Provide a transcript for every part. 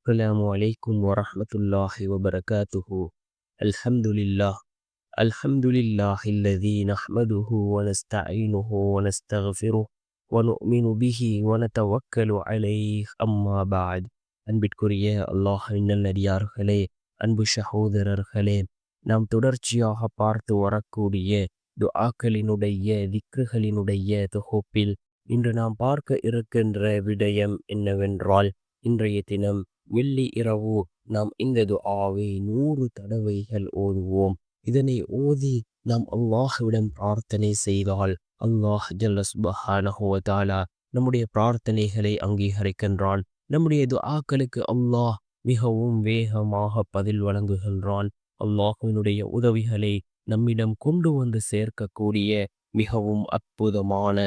السلام عليكم ورحمة الله وبركاته. الحمد لله. الحمد لله الذي نحمده ونستعينه ونستغفره ونؤمن به ونتوكل عليه. أما بعد. அன்பிற்குரிய அல்லாஹ்வின் நல்லடியார்களே, அன்பு சகோதரர்களே, நாம் தொடர்ச்சியாக பார்த்து வரக்கூடிய துஆக்களினுடைய திக்ருகளினுடைய தொகுப்பில் இன்று நாம் பார்க்க இருக்கின்ற விடயம் என்னவென்றால், இன்றைய தினம் வெள்ளி இரவு நாம் இந்த துஆவை 100 தடவைகள் ஓதுவோம். இதனை ஓதி நாம் அல்லாஹ்விடம் பிரார்த்தனை செய்தால் அல்லாஹ் ஜல்ல சுப்ஹானஹு வ தஆலா நம்முடைய பிரார்த்தனைகளை அங்கீகரிக்கின்றான். நம்முடைய துஆக்களுக்கு அல்லாஹ் மிகவும் வேகமாக பதில் வழங்குகின்றான். அல்லாஹ்வினுடைய உதவிகளை நம்மிடம் கொண்டு வந்து சேர்க்கக்கூடிய மிகவும் அற்புதமான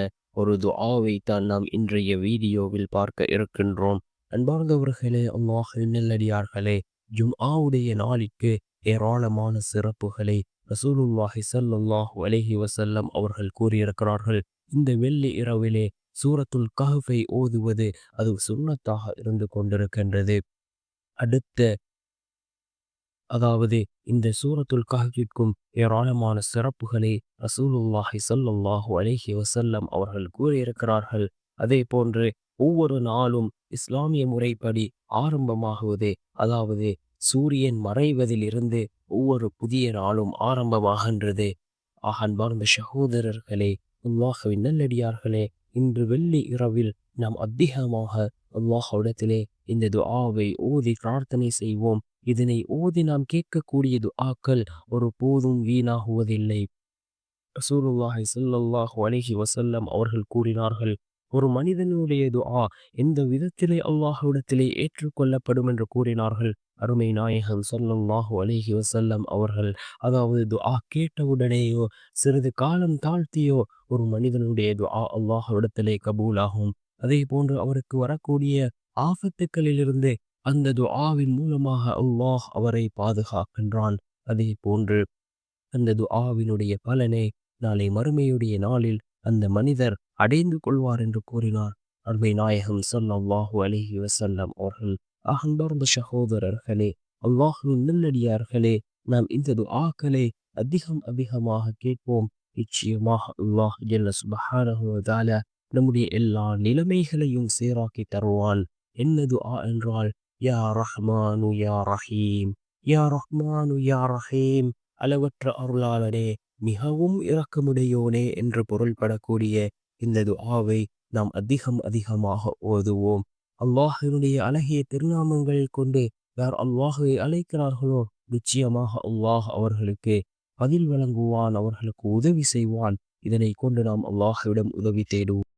ஒரு துஆவை தான் நாம் இன்றைய வீடியோவில் பார்க்க இருக்கின்றோம். அன்பார்ந்தவர்களே, அல்லாஹ்வின் நல்லடியார்களே, ஜும்ஆவுடைய நாளிற்கு ஏராளமான சிறப்புகளை ரசூலுல்லாஹி ஸல்லல்லாஹு அலைஹி வஸல்லம் அவர்கள் கூறியிருக்கிறார்கள். இந்த வெள்ளி இரவிலே சூரத்துல் கஹ்ஃபை ஓதுவது அது சுன்னத்தாக இருந்து கொண்டிருக்கின்றது. அடுத்த அதாவது இந்த சூரத்துல் கஹ்ஃபிற்கும் ஏராளமான சிறப்புகளை ரசூலுல்லாஹி ஸல்லல்லாஹு அலைஹி வஸல்லம் அவர்கள் கூறியிருக்கிறார்கள். அதே போன்று ஒவ்வொரு நாளும் இஸ்லாமிய முறைப்படி ஆரம்பமாகுவது, அதாவது சூரியன் மறைவதிலிருந்து ஒவ்வொரு புதிய நாளும் ஆரம்பமாகின்றது. அன்பார்ந்த சகோதரர்களே, அல்லாஹ்வின் நல்லடியார்களே, இன்று வெள்ளி இரவில் நாம் அதிகமாக அல்லாஹ்விடத்திலே இந்த துஆவை ஓதி பிரார்த்தனை செய்வோம். இதனை ஓதி நாம் கேட்கக்கூடிய துஆக்கள் ஒரு போதும் வீணாகுவதில்லை. ரசூலுல்லாஹி ஸல்லல்லாஹு அலைஹி வஸல்லம் அவர்கள் கூறினார்கள், ஒரு மனிதனுடைய துஆ எந்த விதத்திலே அல்லாஹ்விடத்திலே ஏற்றுக்கொள்ளப்படும் என்று கூறினார்கள். அருமை நாயகம் ஸல்லல்லாஹு அலைஹி வஸல்லம் அவர்கள், அதாவது துஆ கேட்டவுடனேயோ சிறிது காலம் தாழ்த்தியோ ஒரு மனிதனுடைய துஆ அல்லாஹ்விடத்திலே கபூலாகும். அதே போன்று அவருக்கு வரக்கூடிய ஆபத்துக்களிலிருந்து அந்த துஆவின் மூலமாக அல்லாஹ் அவரை பாதுகாக்கின்றான். அதே போன்று அந்த துஆவினுடைய பலனை நாளை மறுமையுடைய நாளில் அந்த மனிதர் அடைந்து கொள்வார் என்று கூறினார் அருமை நாயகம் ஸல்லல்லாஹு அலைஹி வஸல்லம் அவர்கள். அன்பார்ந்த சகோதரர்களே, அல்லாஹ்வின் நல்லடியார்களே, நாம் இந்த துஆக்களை அதிகமாக கேட்போம். நிச்சயமாக அல்லாஹ் ஜல்ல சுப்ஹானஹு வ தஆலா நம்முடைய எல்லா நிலைமைகளையும் சீராக்கி தருவான். என்ன துஆ என்றால், யா ரஹ்மானு யா ரஹீம், யா ரஹ்மானு யா ரஹீம், அளவற்ற அருளாளனே, மிகவும் இரக்கமுடையோனே என்று பொருள்படக்கூடிய இந்த துஆவை நாம் அதிகமாக ஓதுவோம். அல்லாஹ்வினுடைய அழகிய திருநாமங்கள் கொண்டு யார் அல்லாஹ்வை அழைக்கிறார்களோ நிச்சயமாக அல்லாஹ் அவர்களுக்கு பதில் வழங்குவான், அவர்களுக்கு உதவி செய்வான். இதனை கொண்டு நாம் அல்லாஹ்விடம் உதவி தேடுவோம்.